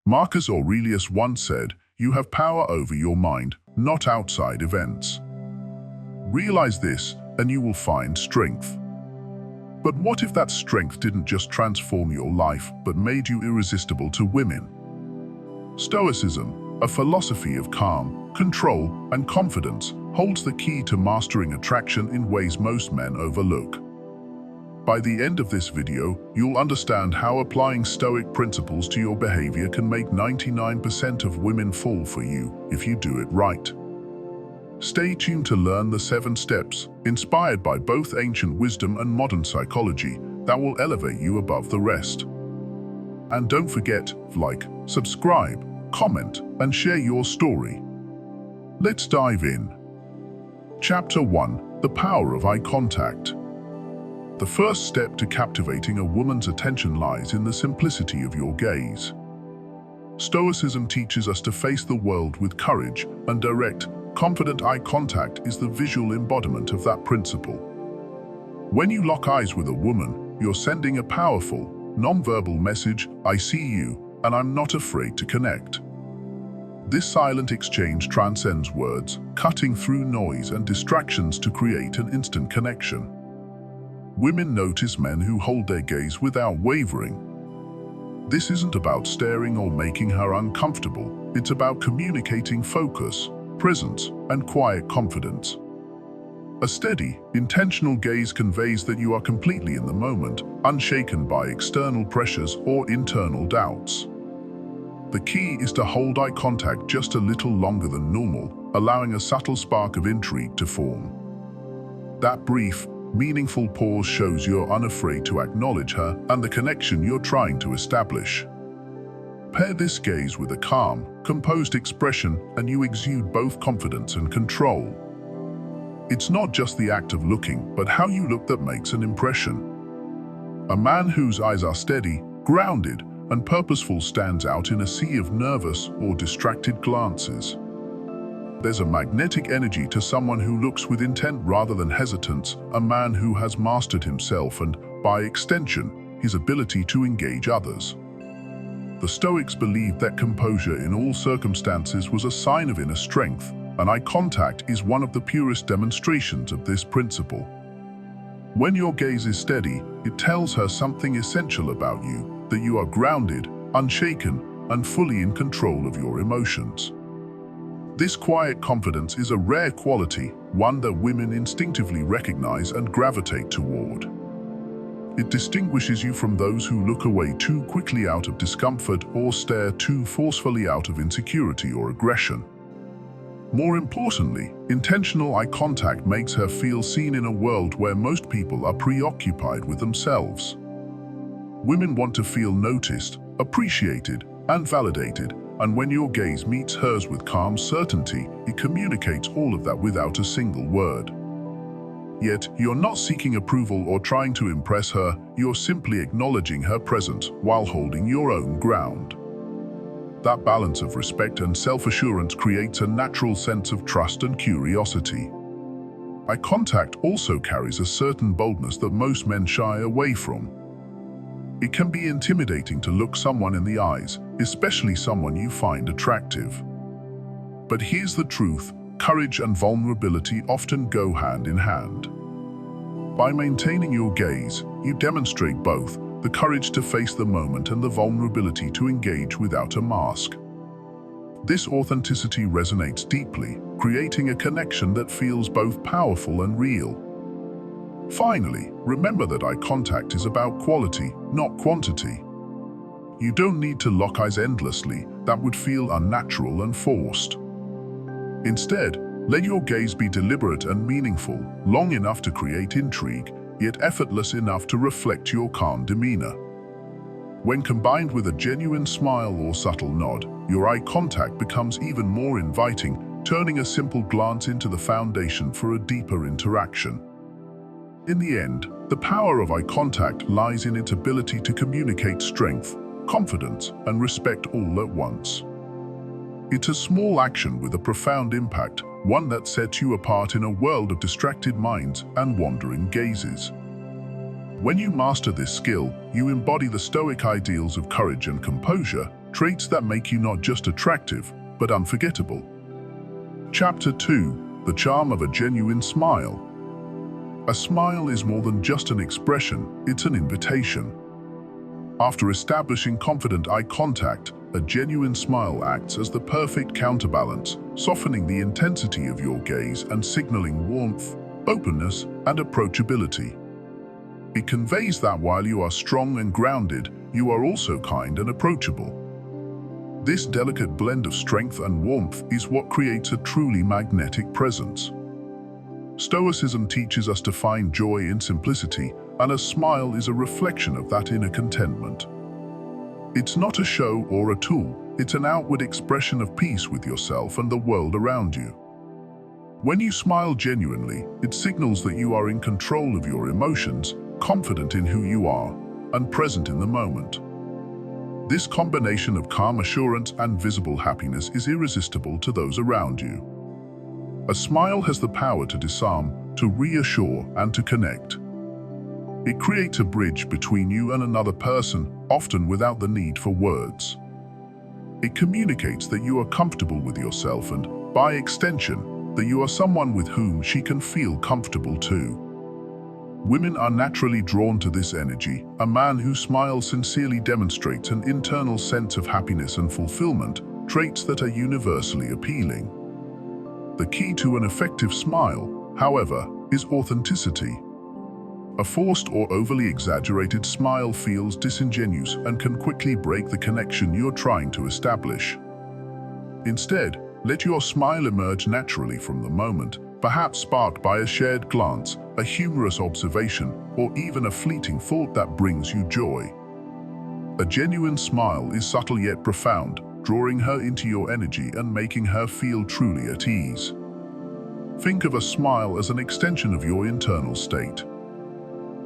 Marcus Aurelius once said, "You have power over your mind, not outside events." Realize this, and you will find strength. But what if that strength didn't just transform your life, but made you irresistible to women? Stoicism, a philosophy of calm, control, and confidence, holds the key to mastering attraction in ways most men overlook. By the end of this video, you'll understand how applying Stoic principles to your behavior can make 99% of women fall for you if you do it right. Stay tuned to learn the 7 steps, inspired by both ancient wisdom and modern psychology, that will elevate you above the rest. And don't forget, like, subscribe, comment, and share your story. Let's dive in. Chapter 1: The Power of Eye Contact. The first step to captivating a woman's attention lies in the simplicity of your gaze. Stoicism teaches us to face the world with courage, and direct, confident eye contact is the visual embodiment of that principle. When you lock eyes with a woman, you're sending a powerful, non-verbal message: "I see you, and I'm not afraid to connect." This silent exchange transcends words, cutting through noise and distractions to create an instant connection. Women notice men who hold their gaze without wavering. This isn't about staring or making her uncomfortable. It's about communicating focus, presence, and quiet confidence. A steady, intentional gaze conveys that you are completely in the moment, unshaken by external pressures or internal doubts. The key is to hold eye contact just a little longer than normal, allowing a subtle spark of intrigue to form. That brief, meaningful pause shows you're unafraid to acknowledge her and the connection you're trying to establish. Pair this gaze with a calm, composed expression, and you exude both confidence and control. It's not just the act of looking, but how you look that makes an impression. A man whose eyes are steady, grounded, and purposeful stands out in a sea of nervous or distracted glances. There's a magnetic energy to someone who looks with intent rather than hesitance, a man who has mastered himself and, by extension, his ability to engage others. The Stoics believed that composure in all circumstances was a sign of inner strength, and eye contact is one of the purest demonstrations of this principle. When your gaze is steady, it tells her something essential about you, that you are grounded, unshaken, and fully in control of your emotions. This quiet confidence is a rare quality, one that women instinctively recognize and gravitate toward. It distinguishes you from those who look away too quickly out of discomfort or stare too forcefully out of insecurity or aggression. More importantly, intentional eye contact makes her feel seen in a world where most people are preoccupied with themselves. Women want to feel noticed, appreciated, and validated, and when your gaze meets hers with calm certainty, it communicates all of that without a single word. Yet, you're not seeking approval or trying to impress her, you're simply acknowledging her presence while holding your own ground. That balance of respect and self-assurance creates a natural sense of trust and curiosity. Eye contact also carries a certain boldness that most men shy away from. It can be intimidating to look someone in the eyes, especially someone you find attractive. But here's the truth: courage and vulnerability often go hand in hand. By maintaining your gaze, you demonstrate both the courage to face the moment and the vulnerability to engage without a mask. This authenticity resonates deeply, creating a connection that feels both powerful and real. Finally, remember that eye contact is about quality, not quantity. You don't need to lock eyes endlessly, that would feel unnatural and forced. Instead, let your gaze be deliberate and meaningful, long enough to create intrigue, yet effortless enough to reflect your calm demeanor. When combined with a genuine smile or subtle nod, your eye contact becomes even more inviting, turning a simple glance into the foundation for a deeper interaction. In the end, the power of eye contact lies in its ability to communicate strength, confidence, and respect all at once. It's a small action with a profound impact, one that sets you apart in a world of distracted minds and wandering gazes. When you master this skill, you embody the Stoic ideals of courage and composure, traits that make you not just attractive, but unforgettable. Chapter 2. The Charm of a Genuine Smile. A smile is more than just an expression, it's an invitation. After establishing confident eye contact, a genuine smile acts as the perfect counterbalance, softening the intensity of your gaze and signaling warmth, openness, and approachability. It conveys that while you are strong and grounded, you are also kind and approachable. This delicate blend of strength and warmth is what creates a truly magnetic presence. Stoicism teaches us to find joy in simplicity, and a smile is a reflection of that inner contentment. It's not a show or a tool, it's an outward expression of peace with yourself and the world around you. When you smile genuinely, it signals that you are in control of your emotions, confident in who you are, and present in the moment. This combination of calm assurance and visible happiness is irresistible to those around you. A smile has the power to disarm, to reassure, and to connect. It creates a bridge between you and another person, often without the need for words. It communicates that you are comfortable with yourself and, by extension, that you are someone with whom she can feel comfortable too. Women are naturally drawn to this energy. A man who smiles sincerely demonstrates an internal sense of happiness and fulfillment, traits that are universally appealing. The key to an effective smile, however, is authenticity. A forced or overly exaggerated smile feels disingenuous and can quickly break the connection you're trying to establish. Instead, let your smile emerge naturally from the moment, perhaps sparked by a shared glance, a humorous observation, or even a fleeting thought that brings you joy. A genuine smile is subtle yet profound, drawing her into your energy and making her feel truly at ease. Think of a smile as an extension of your internal state.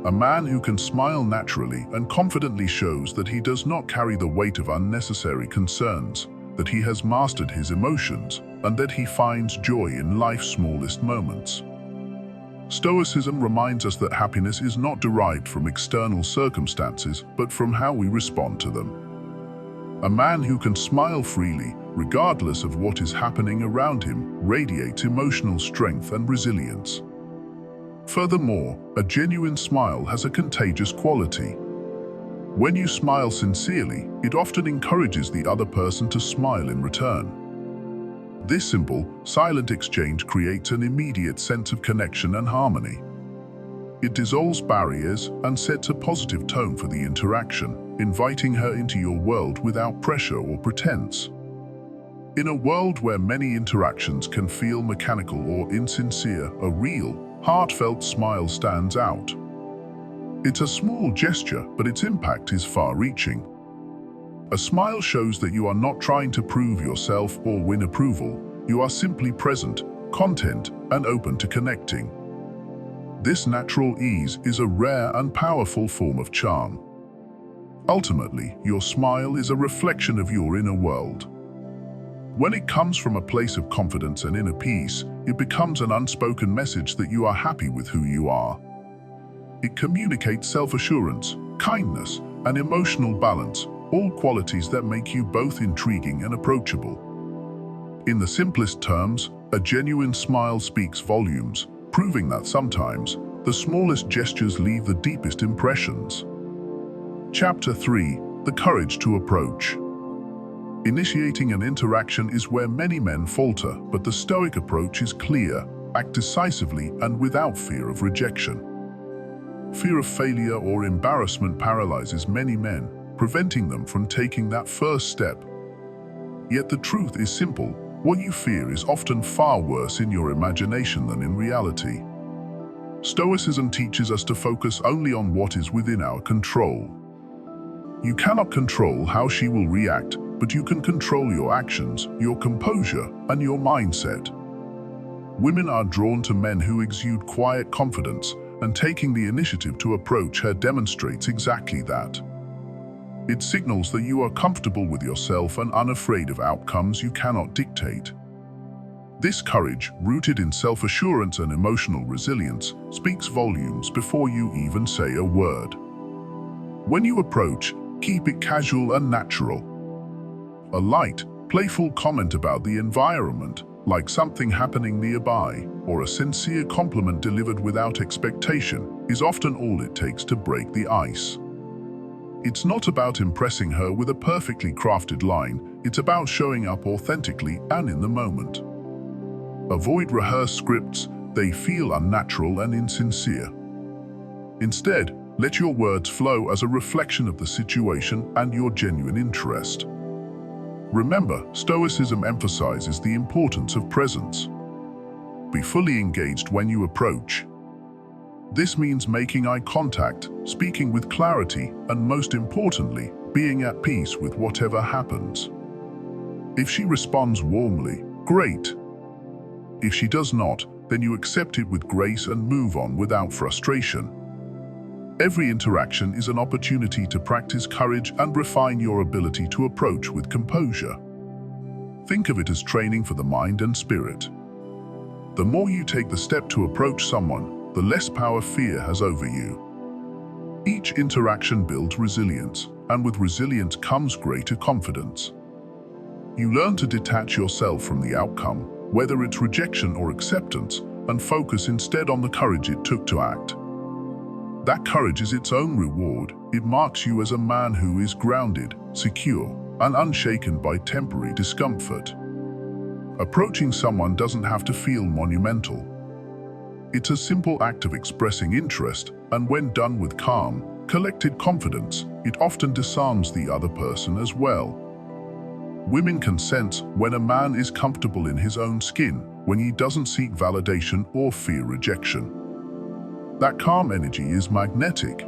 A man who can smile naturally and confidently shows that he does not carry the weight of unnecessary concerns, that he has mastered his emotions, and that he finds joy in life's smallest moments. Stoicism reminds us that happiness is not derived from external circumstances, but from how we respond to them. A man who can smile freely, regardless of what is happening around him, radiates emotional strength and resilience. Furthermore, a genuine smile has a contagious quality. When you smile sincerely, it often encourages the other person to smile in return. This simple, silent exchange creates an immediate sense of connection and harmony. It dissolves barriers and sets a positive tone for the interaction, inviting her into your world without pressure or pretense. In a world where many interactions can feel mechanical or insincere, a real, heartfelt smile stands out. It's a small gesture, but its impact is far-reaching. A smile shows that you are not trying to prove yourself or win approval. You are simply present, content, and open to connecting. This natural ease is a rare and powerful form of charm. Ultimately, your smile is a reflection of your inner world. When it comes from a place of confidence and inner peace, it becomes an unspoken message that you are happy with who you are. It communicates self-assurance, kindness, and emotional balance, all qualities that make you both intriguing and approachable. In the simplest terms, a genuine smile speaks volumes, proving that sometimes the smallest gestures leave the deepest impressions. Chapter 3. The Courage to Approach. Initiating an interaction is where many men falter, but the Stoic approach is clear: act decisively and without fear of rejection. Fear of failure or embarrassment paralyzes many men, preventing them from taking that first step. Yet the truth is simple: what you fear is often far worse in your imagination than in reality. Stoicism teaches us to focus only on what is within our control. You cannot control how she will react, but you can control your actions, your composure, and your mindset. Women are drawn to men who exude quiet confidence, and taking the initiative to approach her demonstrates exactly that. It signals that you are comfortable with yourself and unafraid of outcomes you cannot dictate. This courage, rooted in self-assurance and emotional resilience, speaks volumes before you even say a word. When you approach, keep it casual and natural. A light, playful comment about the environment, like something happening nearby, or a sincere compliment delivered without expectation, is often all it takes to break the ice. It's not about impressing her with a perfectly crafted line, it's about showing up authentically and in the moment. Avoid rehearsed scripts, they feel unnatural and insincere. Instead, let your words flow as a reflection of the situation and your genuine interest. Remember, Stoicism emphasizes the importance of presence. Be fully engaged when you approach. This means making eye contact, speaking with clarity, and most importantly, being at peace with whatever happens. If she responds warmly, great. If she does not, then you accept it with grace and move on without frustration. Every interaction is an opportunity to practice courage and refine your ability to approach with composure. Think of it as training for the mind and spirit. The more you take the step to approach someone, the less power fear has over you. Each interaction builds resilience, and with resilience comes greater confidence. You learn to detach yourself from the outcome, whether it's rejection or acceptance, and focus instead on the courage it took to act. That courage is its own reward. It marks you as a man who is grounded, secure, and unshaken by temporary discomfort. Approaching someone doesn't have to feel monumental. It's a simple act of expressing interest, and when done with calm, collected confidence, it often disarms the other person as well. Women can sense when a man is comfortable in his own skin, when he doesn't seek validation or fear rejection. That calm energy is magnetic.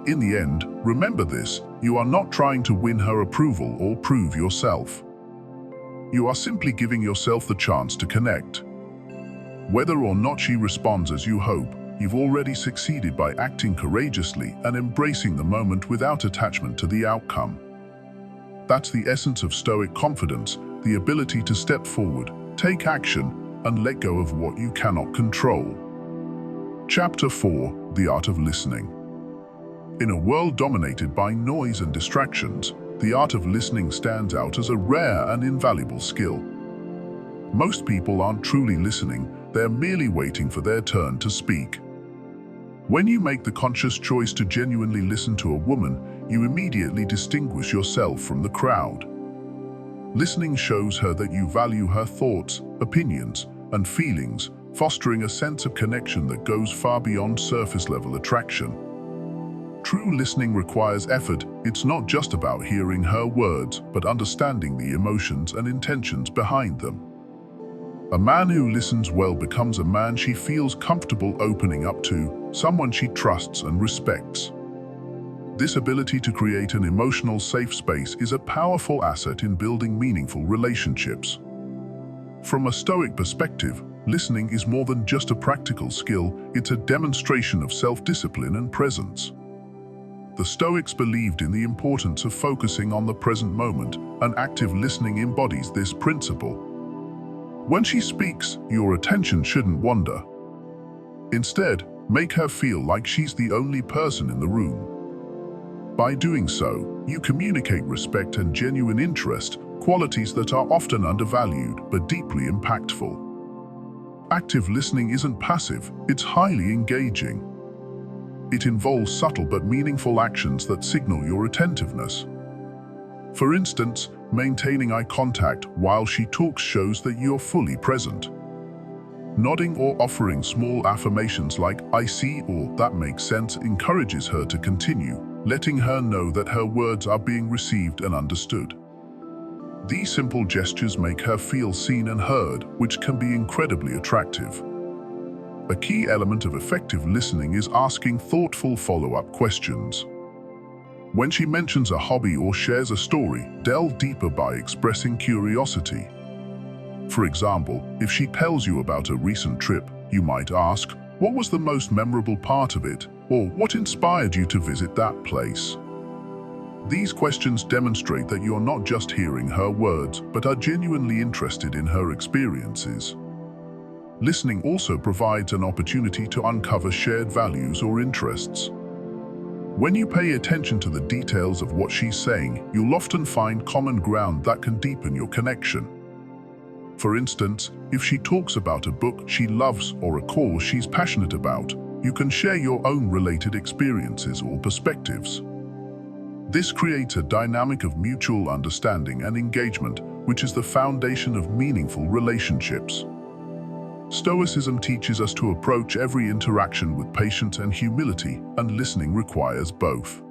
In the end, remember this, you are not trying to win her approval or prove yourself. You are simply giving yourself the chance to connect. Whether or not she responds as you hope, you've already succeeded by acting courageously and embracing the moment without attachment to the outcome. That's the essence of Stoic confidence, the ability to step forward, take action, and let go of what you cannot control. Chapter 4: The Art of Listening. In a world dominated by noise and distractions, the art of listening stands out as a rare and invaluable skill. Most people aren't truly listening, they're merely waiting for their turn to speak. When you make the conscious choice to genuinely listen to a woman, you immediately distinguish yourself from the crowd. Listening shows her that you value her thoughts, opinions, and feelings, fostering a sense of connection that goes far beyond surface-level attraction. True listening requires effort. It's not just about hearing her words, but understanding the emotions and intentions behind them. A man who listens well becomes a man she feels comfortable opening up to, someone she trusts and respects. This ability to create an emotional safe space is a powerful asset in building meaningful relationships. From a Stoic perspective, listening is more than just a practical skill, it's a demonstration of self-discipline and presence. The Stoics believed in the importance of focusing on the present moment, and active listening embodies this principle. When she speaks, your attention shouldn't wander. Instead, make her feel like she's the only person in the room. By doing so, you communicate respect and genuine interest, qualities that are often undervalued but deeply impactful. Active listening isn't passive, it's highly engaging. It involves subtle but meaningful actions that signal your attentiveness. For instance, maintaining eye contact while she talks shows that you're fully present. Nodding or offering small affirmations like "I see" or "that makes sense" encourages her to continue, letting her know that her words are being received and understood. These simple gestures make her feel seen and heard, which can be incredibly attractive. A key element of effective listening is asking thoughtful follow-up questions. When she mentions a hobby or shares a story, delve deeper by expressing curiosity. For example, if she tells you about a recent trip, you might ask, "What was the most memorable part of it?" or "What inspired you to visit that place?" These questions demonstrate that you're not just hearing her words, but are genuinely interested in her experiences. Listening also provides an opportunity to uncover shared values or interests. When you pay attention to the details of what she's saying, you'll often find common ground that can deepen your connection. For instance, if she talks about a book she loves or a cause she's passionate about, you can share your own related experiences or perspectives. This creates a dynamic of mutual understanding and engagement, which is the foundation of meaningful relationships. Stoicism teaches us to approach every interaction with patience and humility, and listening requires both.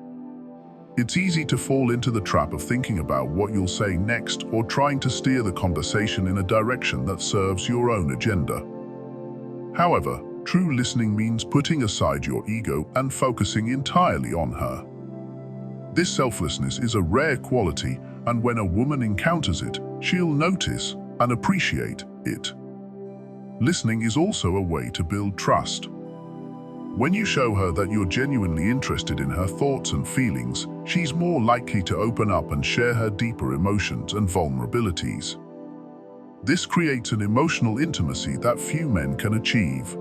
It's easy to fall into the trap of thinking about what you'll say next or trying to steer the conversation in a direction that serves your own agenda. However, true listening means putting aside your ego and focusing entirely on her. This selflessness is a rare quality, and when a woman encounters it, she'll notice and appreciate it. Listening is also a way to build trust. When you show her that you're genuinely interested in her thoughts and feelings, she's more likely to open up and share her deeper emotions and vulnerabilities. This creates an emotional intimacy that few men can achieve.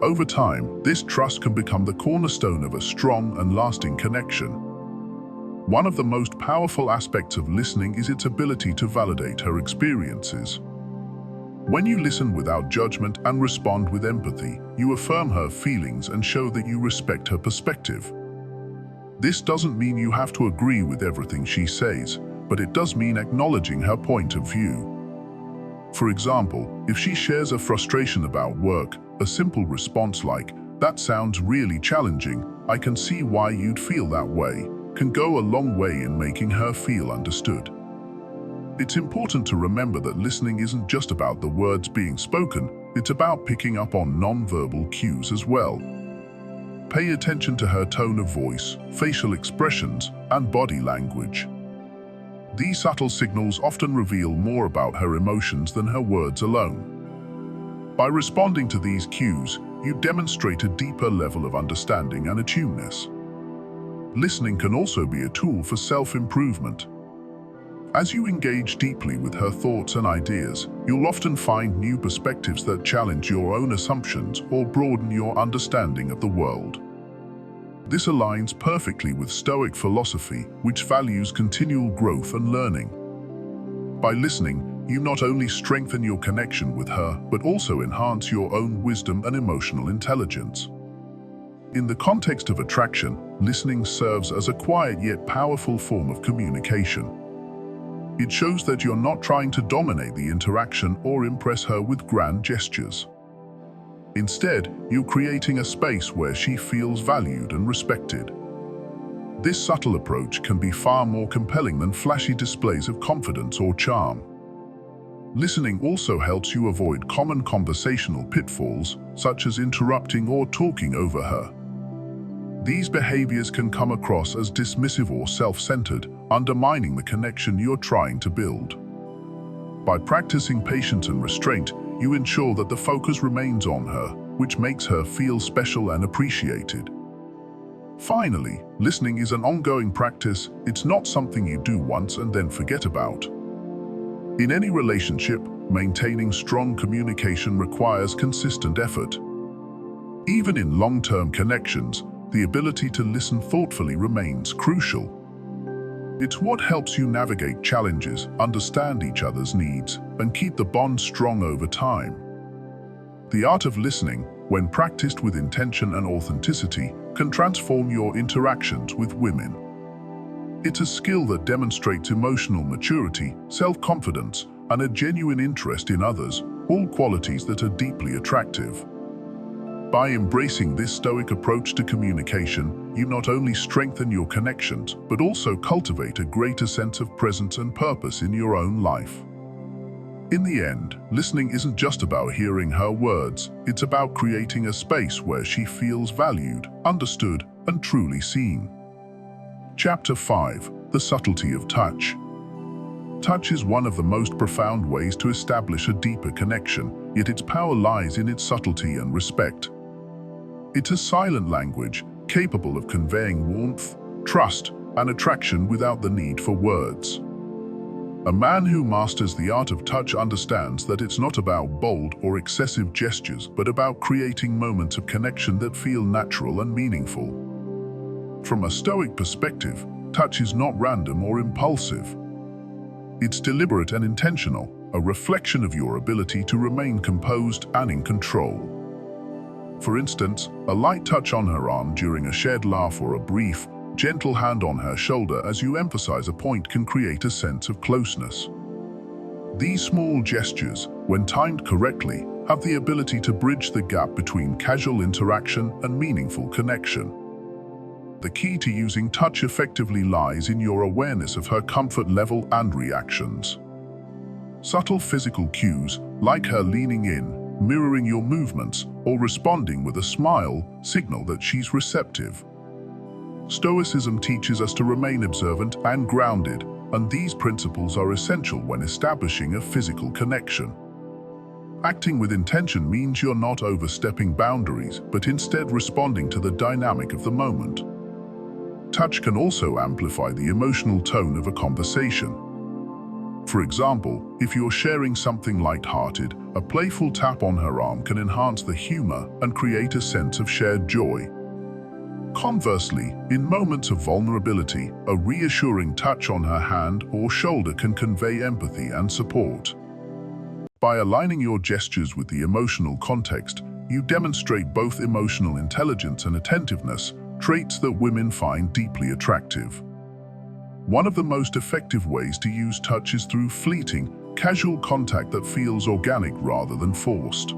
Over time, this trust can become the cornerstone of a strong and lasting connection. One of the most powerful aspects of listening is its ability to validate her experiences. When you listen without judgment and respond with empathy, you affirm her feelings and show that you respect her perspective. This doesn't mean you have to agree with everything she says, but it does mean acknowledging her point of view. For example, if she shares a frustration about work, a simple response like, "That sounds really challenging, I can see why you'd feel that way," can go a long way in making her feel understood. It's important to remember that listening isn't just about the words being spoken, it's about picking up on non-verbal cues as well. Pay attention to her tone of voice, facial expressions, and body language. These subtle signals often reveal more about her emotions than her words alone. By responding to these cues, you demonstrate a deeper level of understanding and attuneness. Listening can also be a tool for self-improvement. As you engage deeply with her thoughts and ideas, you'll often find new perspectives that challenge your own assumptions or broaden your understanding of the world. This aligns perfectly with Stoic philosophy, which values continual growth and learning. By listening, you not only strengthen your connection with her, but also enhance your own wisdom and emotional intelligence. In the context of attraction, listening serves as a quiet yet powerful form of communication. It shows that you're not trying to dominate the interaction or impress her with grand gestures. Instead, you're creating a space where she feels valued and respected. This subtle approach can be far more compelling than flashy displays of confidence or charm. Listening also helps you avoid common conversational pitfalls, such as interrupting or talking over her. These behaviors can come across as dismissive or self-centered, undermining the connection you're trying to build. By practicing patience and restraint, you ensure that the focus remains on her, which makes her feel special and appreciated. Finally, listening is an ongoing practice. It's not something you do once and then forget about. In any relationship, maintaining strong communication requires consistent effort. Even in long-term connections, the ability to listen thoughtfully remains crucial. It's what helps you navigate challenges, understand each other's needs, and keep the bond strong over time. The art of listening, when practiced with intention and authenticity, can transform your interactions with women. It's a skill that demonstrates emotional maturity, self-confidence, and a genuine interest in others, all qualities that are deeply attractive. By embracing this Stoic approach to communication, you not only strengthen your connections, but also cultivate a greater sense of presence and purpose in your own life. In the end, listening isn't just about hearing her words, it's about creating a space where she feels valued, understood, and truly seen. Chapter 5: The Subtlety of Touch. Touch is one of the most profound ways to establish a deeper connection, yet its power lies in its subtlety and respect. It's a silent language, capable of conveying warmth, trust, and attraction without the need for words. A man who masters the art of touch understands that it's not about bold or excessive gestures, but about creating moments of connection that feel natural and meaningful. From a Stoic perspective, touch is not random or impulsive. It's deliberate and intentional, a reflection of your ability to remain composed and in control. For instance, a light touch on her arm during a shared laugh or a brief, gentle hand on her shoulder as you emphasize a point can create a sense of closeness. These small gestures, when timed correctly, have the ability to bridge the gap between casual interaction and meaningful connection. The key to using touch effectively lies in your awareness of her comfort level and reactions. Subtle physical cues, like her leaning in, mirroring your movements, or responding with a smile, signal that she's receptive. Stoicism teaches us to remain observant and grounded, and these principles are essential when establishing a physical connection. Acting with intention means you're not overstepping boundaries, but instead responding to the dynamic of the moment. Touch can also amplify the emotional tone of a conversation. For example, if you're sharing something light-hearted, a playful tap on her arm can enhance the humor and create a sense of shared joy. Conversely, in moments of vulnerability, a reassuring touch on her hand or shoulder can convey empathy and support. By aligning your gestures with the emotional context, you demonstrate both emotional intelligence and attentiveness, traits that women find deeply attractive. One of the most effective ways to use touch is through fleeting, casual contact that feels organic rather than forced.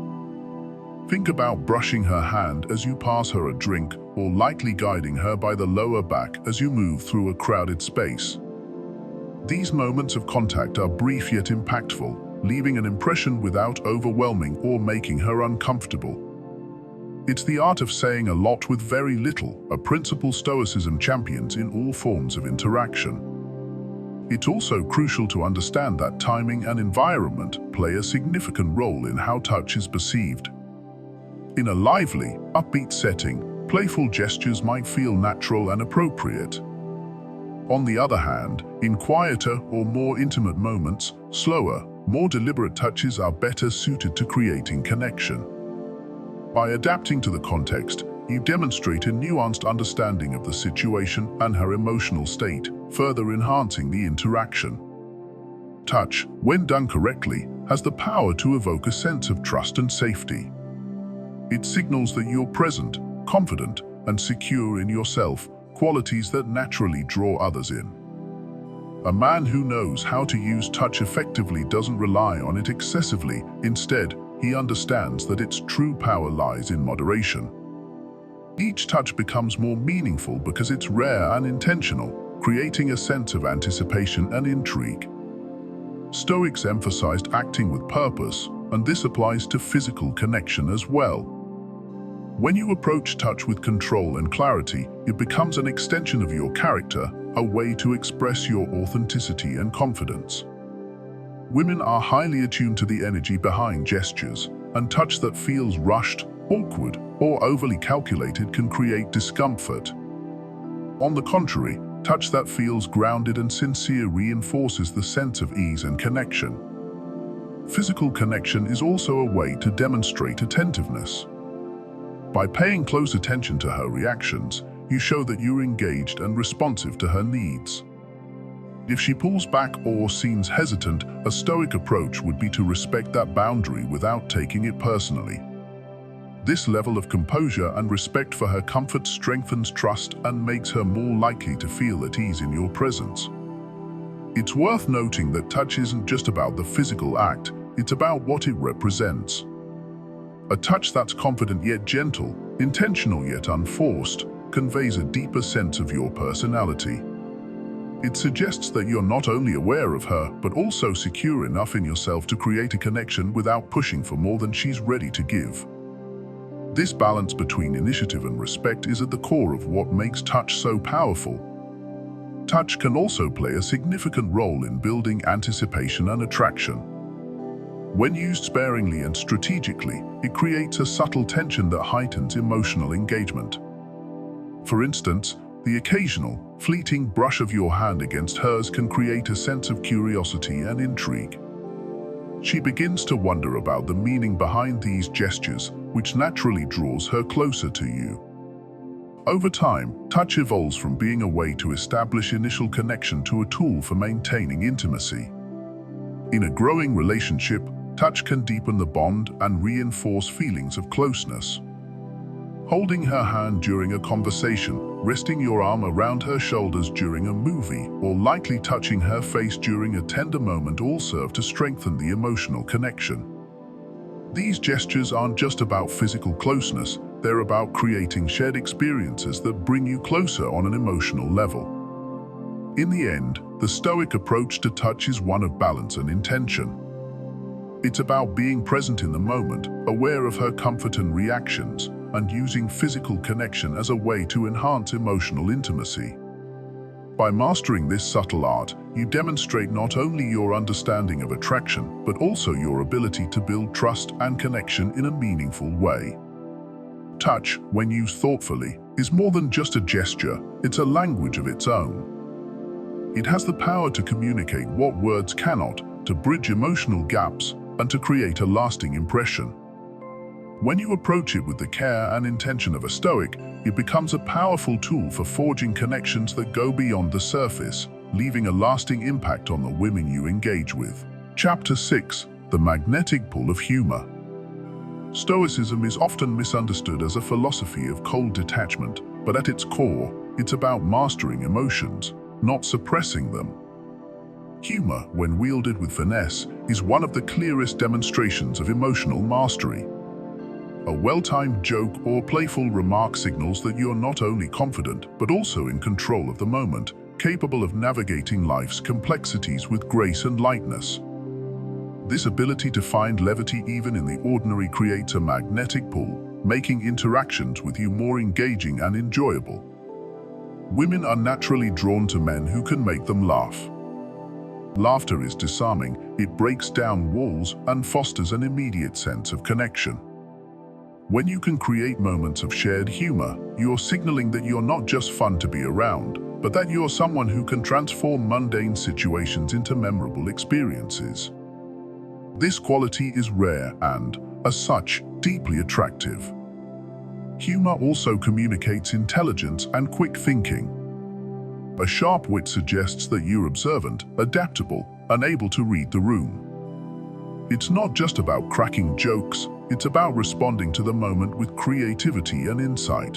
Think about brushing her hand as you pass her a drink, or lightly guiding her by the lower back as you move through a crowded space. These moments of contact are brief yet impactful, leaving an impression without overwhelming or making her uncomfortable. It's the art of saying a lot with very little, a principle Stoicism champions in all forms of interaction. It's also crucial to understand that timing and environment play a significant role in how touch is perceived. In a lively, upbeat setting, playful gestures might feel natural and appropriate. On the other hand, in quieter or more intimate moments, slower, more deliberate touches are better suited to creating connection. By adapting to the context, you demonstrate a nuanced understanding of the situation and her emotional state, further enhancing the interaction. Touch, when done correctly, has the power to evoke a sense of trust and safety. It signals that you're present, confident, and secure in yourself, qualities that naturally draw others in. A man who knows how to use touch effectively doesn't rely on it excessively. Instead, he understands that its true power lies in moderation. Each touch becomes more meaningful because it's rare and intentional, creating a sense of anticipation and intrigue. Stoics emphasized acting with purpose, and this applies to physical connection as well. When you approach touch with control and clarity, it becomes an extension of your character, a way to express your authenticity and confidence. Women are highly attuned to the energy behind gestures, and touch that feels rushed, awkward, or overly calculated can create discomfort. On the contrary, touch that feels grounded and sincere reinforces the sense of ease and connection. Physical connection is also a way to demonstrate attentiveness. By paying close attention to her reactions, you show that you're engaged and responsive to her needs. If she pulls back or seems hesitant, a Stoic approach would be to respect that boundary without taking it personally. This level of composure and respect for her comfort strengthens trust and makes her more likely to feel at ease in your presence. It's worth noting that touch isn't just about the physical act, it's about what it represents. A touch that's confident yet gentle, intentional yet unforced, conveys a deeper sense of your personality. It suggests that you're not only aware of her, but also secure enough in yourself to create a connection without pushing for more than she's ready to give. This balance between initiative and respect is at the core of what makes touch so powerful. Touch can also play a significant role in building anticipation and attraction. When used sparingly and strategically, it creates a subtle tension that heightens emotional engagement. For instance, the occasional, fleeting brush of your hand against hers can create a sense of curiosity and intrigue. She begins to wonder about the meaning behind these gestures, which naturally draws her closer to you. Over time, touch evolves from being a way to establish initial connection to a tool for maintaining intimacy. In a growing relationship, touch can deepen the bond and reinforce feelings of closeness. Holding her hand during a conversation, resting your arm around her shoulders during a movie, or lightly touching her face during a tender moment all serve to strengthen the emotional connection. These gestures aren't just about physical closeness, they're about creating shared experiences that bring you closer on an emotional level. In the end, the Stoic approach to touch is one of balance and intention. It's about being present in the moment, aware of her comfort and reactions, and using physical connection as a way to enhance emotional intimacy. By mastering this subtle art, you demonstrate not only your understanding of attraction, but also your ability to build trust and connection in a meaningful way. Touch, when used thoughtfully, is more than just a gesture, it's a language of its own. It has the power to communicate what words cannot, to bridge emotional gaps, and to create a lasting impression. When you approach it with the care and intention of a Stoic, it becomes a powerful tool for forging connections that go beyond the surface, leaving a lasting impact on the women you engage with. Chapter 6: The Magnetic Pull of Humor. Stoicism is often misunderstood as a philosophy of cold detachment, but at its core, it's about mastering emotions, not suppressing them. Humor, when wielded with finesse, is one of the clearest demonstrations of emotional mastery. A well-timed joke or playful remark signals that you're not only confident, but also in control of the moment, capable of navigating life's complexities with grace and lightness. This ability to find levity even in the ordinary creates a magnetic pull, making interactions with you more engaging and enjoyable. Women are naturally drawn to men who can make them laugh. Laughter is disarming, it breaks down walls and fosters an immediate sense of connection. When you can create moments of shared humor, you're signaling that you're not just fun to be around, but that you're someone who can transform mundane situations into memorable experiences. This quality is rare and, as such, deeply attractive. Humor also communicates intelligence and quick thinking. A sharp wit suggests that you're observant, adaptable, and able to read the room. It's not just about cracking jokes, it's about responding to the moment with creativity and insight.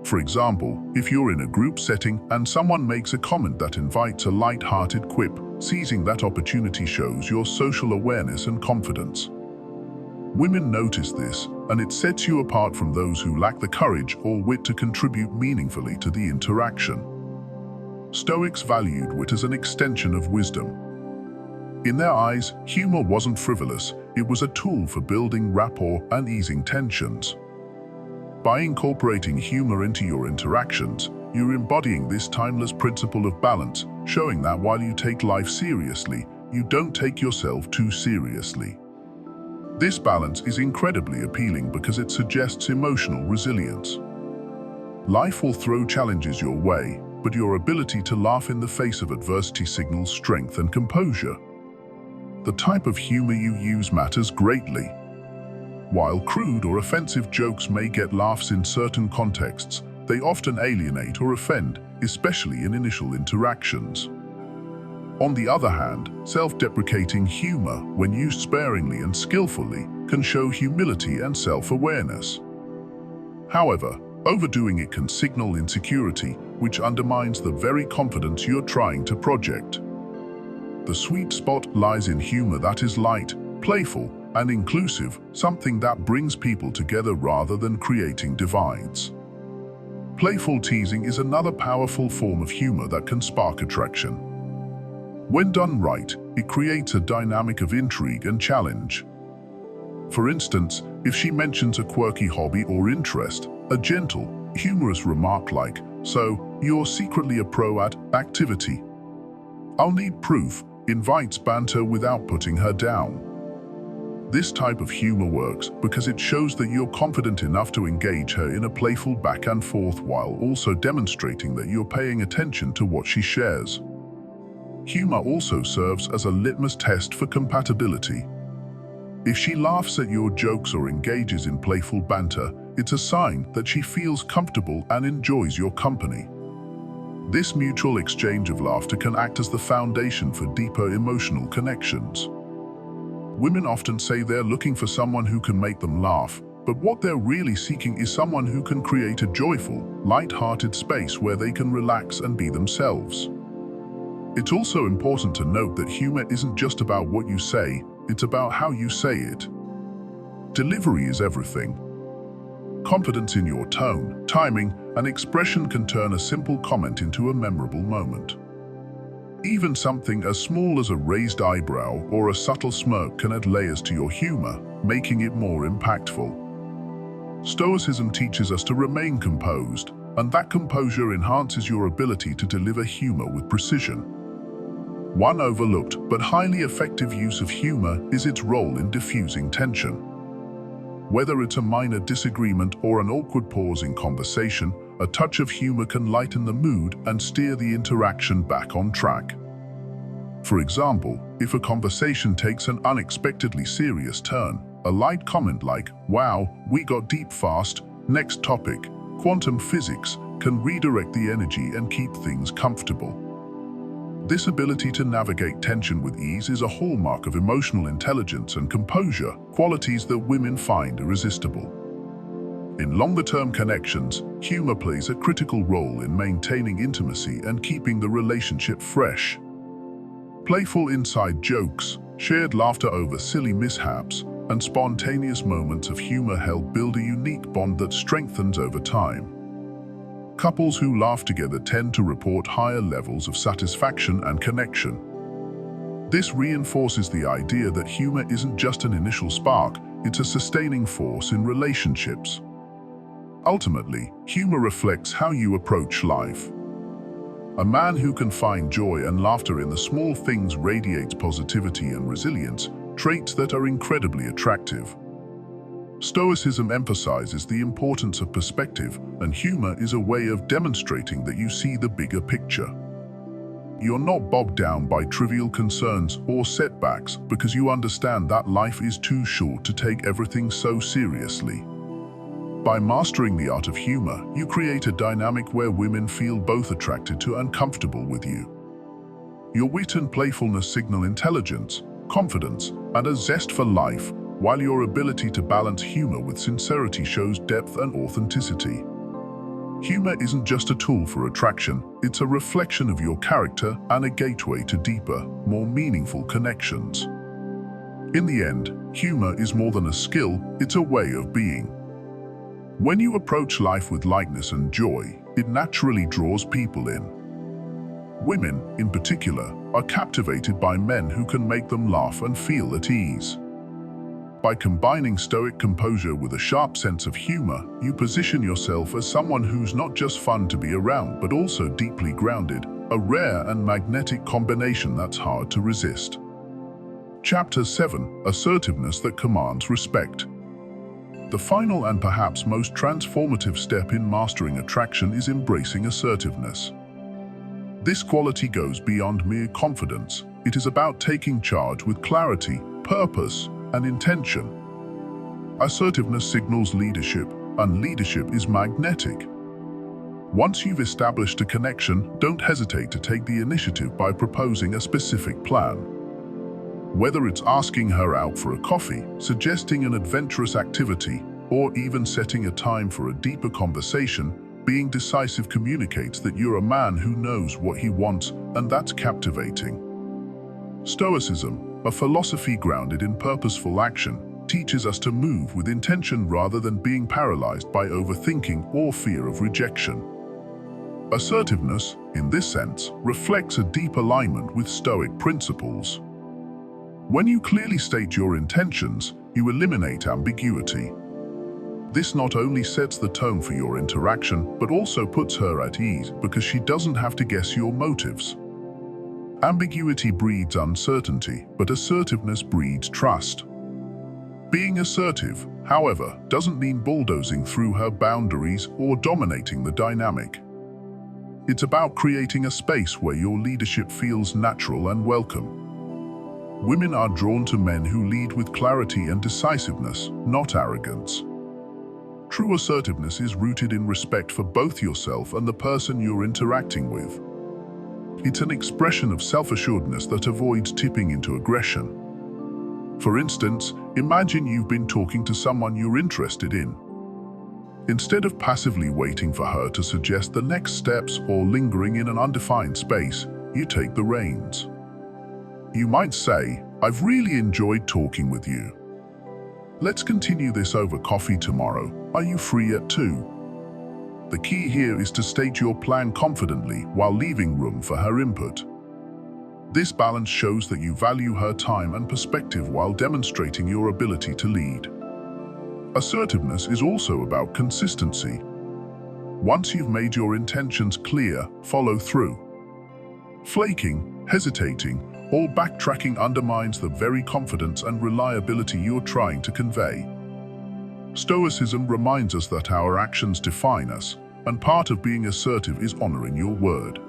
For example, if you're in a group setting and someone makes a comment that invites a light-hearted quip, seizing that opportunity shows your social awareness and confidence. Women notice this, and it sets you apart from those who lack the courage or wit to contribute meaningfully to the interaction. Stoics valued wit as an extension of wisdom. In their eyes, humor wasn't frivolous, it was a tool for building rapport and easing tensions. By incorporating humor into your interactions, you're embodying this timeless principle of balance, showing that while you take life seriously, you don't take yourself too seriously. This balance is incredibly appealing because it suggests emotional resilience. Life will throw challenges your way, but your ability to laugh in the face of adversity signals strength and composure. The type of humor you use matters greatly. While crude or offensive jokes may get laughs in certain contexts, they often alienate or offend, especially in initial interactions. On the other hand, self-deprecating humor, when used sparingly and skillfully, can show humility and self-awareness. However, overdoing it can signal insecurity, which undermines the very confidence you're trying to project. The sweet spot lies in humor that is light, playful, and inclusive, something that brings people together rather than creating divides. Playful teasing is another powerful form of humor that can spark attraction. When done right, it creates a dynamic of intrigue and challenge. For instance, if she mentions a quirky hobby or interest, a gentle, humorous remark like, "So, you're secretly a pro at activity? I'll need proof," invites banter without putting her down. This type of humor works because it shows that you're confident enough to engage her in a playful back and forth while also demonstrating that you're paying attention to what she shares. Humor also serves as a litmus test for compatibility. If she laughs at your jokes or engages in playful banter, it's a sign that she feels comfortable and enjoys your company. This mutual exchange of laughter can act as the foundation for deeper emotional connections. Women often say they're looking for someone who can make them laugh, but what they're really seeking is someone who can create a joyful, light-hearted space where they can relax and be themselves. It's also important to note that humor isn't just about what you say, it's about how you say it. Delivery is everything. Confidence in your tone, timing, and expression can turn a simple comment into a memorable moment. Even something as small as a raised eyebrow or a subtle smirk can add layers to your humor, making it more impactful. Stoicism teaches us to remain composed, and that composure enhances your ability to deliver humor with precision. One overlooked but highly effective use of humor is its role in diffusing tension. Whether it's a minor disagreement or an awkward pause in conversation, a touch of humor can lighten the mood and steer the interaction back on track. For example, if a conversation takes an unexpectedly serious turn, a light comment like, "Wow, we got deep fast, next topic, quantum physics," can redirect the energy and keep things comfortable. This ability to navigate tension with ease is a hallmark of emotional intelligence and composure, qualities that women find irresistible. In longer-term connections, humor plays a critical role in maintaining intimacy and keeping the relationship fresh. Playful inside jokes, shared laughter over silly mishaps, and spontaneous moments of humor help build a unique bond that strengthens over time. Couples who laugh together tend to report higher levels of satisfaction and connection. This reinforces the idea that humor isn't just an initial spark, it's a sustaining force in relationships. Ultimately, humor reflects how you approach life. A man who can find joy and laughter in the small things radiates positivity and resilience, traits that are incredibly attractive. Stoicism emphasizes the importance of perspective, and humor is a way of demonstrating that you see the bigger picture. You're not bogged down by trivial concerns or setbacks because you understand that life is too short to take everything so seriously. By mastering the art of humor, you create a dynamic where women feel both attracted to and comfortable with you. Your wit and playfulness signal intelligence, confidence, and a zest for life, while your ability to balance humor with sincerity shows depth and authenticity. Humor isn't just a tool for attraction, it's a reflection of your character and a gateway to deeper, more meaningful connections. In the end, humor is more than a skill, it's a way of being. When you approach life with lightness and joy, it naturally draws people in. Women, in particular, are captivated by men who can make them laugh and feel at ease. By combining stoic composure with a sharp sense of humor, you position yourself as someone who's not just fun to be around, but also deeply grounded, a rare and magnetic combination that's hard to resist. Chapter 7: Assertiveness that commands respect. The final and perhaps most transformative step in mastering attraction is embracing assertiveness. This quality goes beyond mere confidence. It is about taking charge with clarity, purpose, and intention. Assertiveness signals leadership, and leadership is magnetic. Once you've established a connection, don't hesitate to take the initiative by proposing a specific plan. Whether it's asking her out for a coffee, suggesting an adventurous activity, or even setting a time for a deeper conversation, being decisive communicates that you're a man who knows what he wants, and that's captivating. Stoicism, a philosophy grounded in purposeful action, teaches us to move with intention rather than being paralyzed by overthinking or fear of rejection. Assertiveness, in this sense, reflects a deep alignment with Stoic principles. When you clearly state your intentions, you eliminate ambiguity. This not only sets the tone for your interaction, but also puts her at ease because she doesn't have to guess your motives. Ambiguity breeds uncertainty, but assertiveness breeds trust. Being assertive, however, doesn't mean bulldozing through her boundaries or dominating the dynamic. It's about creating a space where your leadership feels natural and welcome. Women are drawn to men who lead with clarity and decisiveness, not arrogance. True assertiveness is rooted in respect for both yourself and the person you're interacting with. It's an expression of self-assuredness that avoids tipping into aggression. For instance, imagine you've been talking to someone you're interested in. Instead of passively waiting for her to suggest the next steps or lingering in an undefined space, you take the reins. You might say, "I've really enjoyed talking with you. Let's continue this over coffee tomorrow. Are you free at 2?" The key here is to state your plan confidently while leaving room for her input. This balance shows that you value her time and perspective while demonstrating your ability to lead. Assertiveness is also about consistency. Once you've made your intentions clear, follow through. Flaking, hesitating, or backtracking undermines the very confidence and reliability you're trying to convey. Stoicism reminds us that our actions define us, and part of being assertive is honoring your word.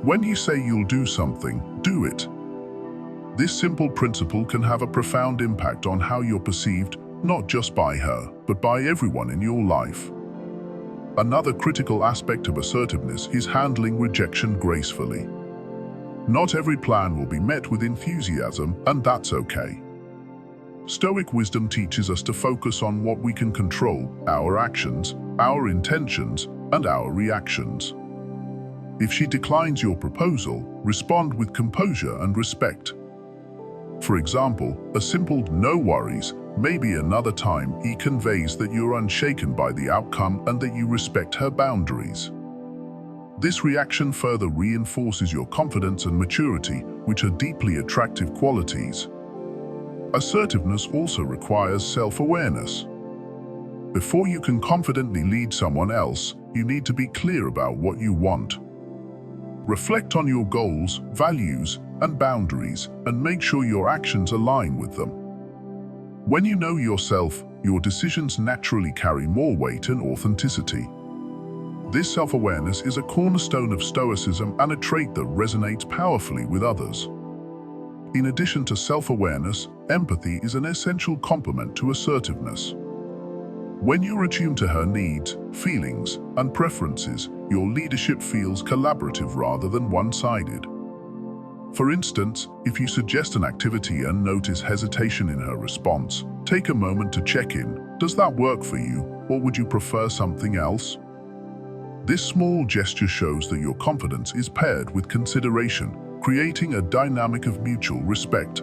When you say you'll do something, do it. This simple principle can have a profound impact on how you're perceived, not just by her, but by everyone in your life. Another critical aspect of assertiveness is handling rejection gracefully. Not every plan will be met with enthusiasm, and that's okay. Stoic wisdom teaches us to focus on what we can control: our actions, our intentions, and our reactions. If she declines your proposal, respond with composure and respect. For example, a simple "no worries" may be another time he conveys that you're unshaken by the outcome and that you respect her boundaries. This reaction further reinforces your confidence and maturity, which are deeply attractive qualities. Assertiveness also requires self-awareness. Before you can confidently lead someone else, you need to be clear about what you want. Reflect on your goals, values, and boundaries, and make sure your actions align with them. When you know yourself, your decisions naturally carry more weight and authenticity. This self-awareness is a cornerstone of Stoicism and a trait that resonates powerfully with others. In addition to self-awareness, empathy is an essential complement to assertiveness. When you're attuned to her needs, feelings, and preferences, your leadership feels collaborative rather than one-sided. For instance, if you suggest an activity and notice hesitation in her response, take a moment to check in. Does that work for you, or would you prefer something else? This small gesture shows that your confidence is paired with consideration, creating a dynamic of mutual respect.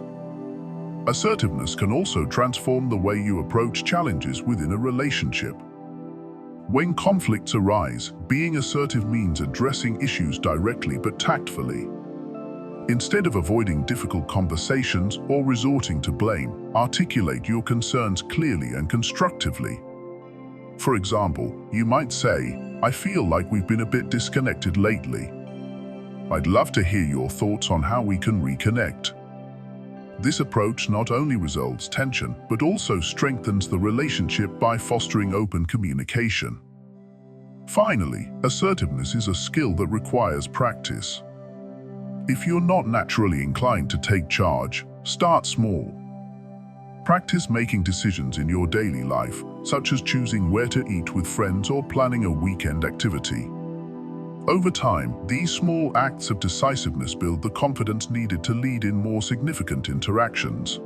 Assertiveness can also transform the way you approach challenges within a relationship. When conflicts arise, being assertive means addressing issues directly but tactfully. Instead of avoiding difficult conversations or resorting to blame, articulate your concerns clearly and constructively. For example, you might say, "I feel like we've been a bit disconnected lately. I'd love to hear your thoughts on how we can reconnect." This approach not only resolves tension, but also strengthens the relationship by fostering open communication. Finally, assertiveness is a skill that requires practice. If you're not naturally inclined to take charge, start small. Practice making decisions in your daily life, such as choosing where to eat with friends or planning a weekend activity. Over time, these small acts of decisiveness build the confidence needed to lead in more significant interactions.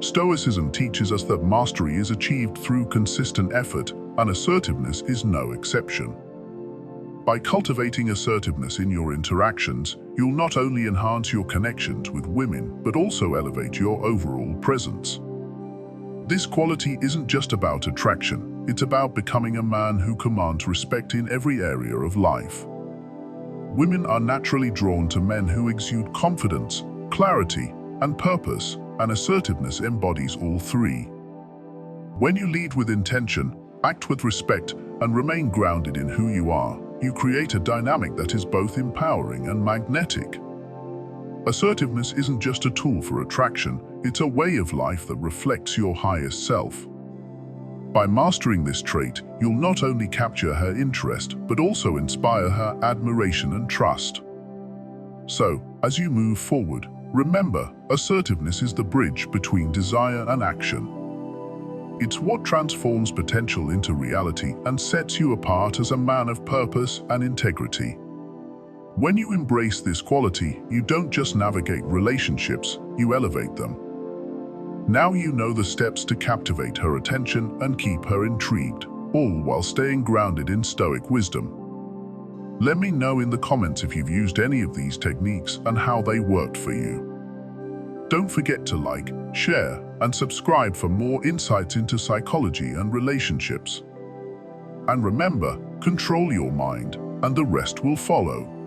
Stoicism teaches us that mastery is achieved through consistent effort, and assertiveness is no exception. By cultivating assertiveness in your interactions, you'll not only enhance your connections with women, but also elevate your overall presence. This quality isn't just about attraction. It's about becoming a man who commands respect in every area of life. Women are naturally drawn to men who exude confidence, clarity, and purpose, and assertiveness embodies all three. When you lead with intention, act with respect, and remain grounded in who you are, you create a dynamic that is both empowering and magnetic. Assertiveness isn't just a tool for attraction, it's a way of life that reflects your highest self. By mastering this trait, you'll not only capture her interest, but also inspire her admiration and trust. So, as you move forward, remember, assertiveness is the bridge between desire and action. It's what transforms potential into reality and sets you apart as a man of purpose and integrity. When you embrace this quality, you don't just navigate relationships, you elevate them. Now you know the steps to captivate her attention and keep her intrigued, all while staying grounded in Stoic wisdom. Let me know in the comments if you've used any of these techniques and how they worked for you. Don't forget to like, share, and subscribe for more insights into psychology and relationships. And remember, control your mind, and the rest will follow.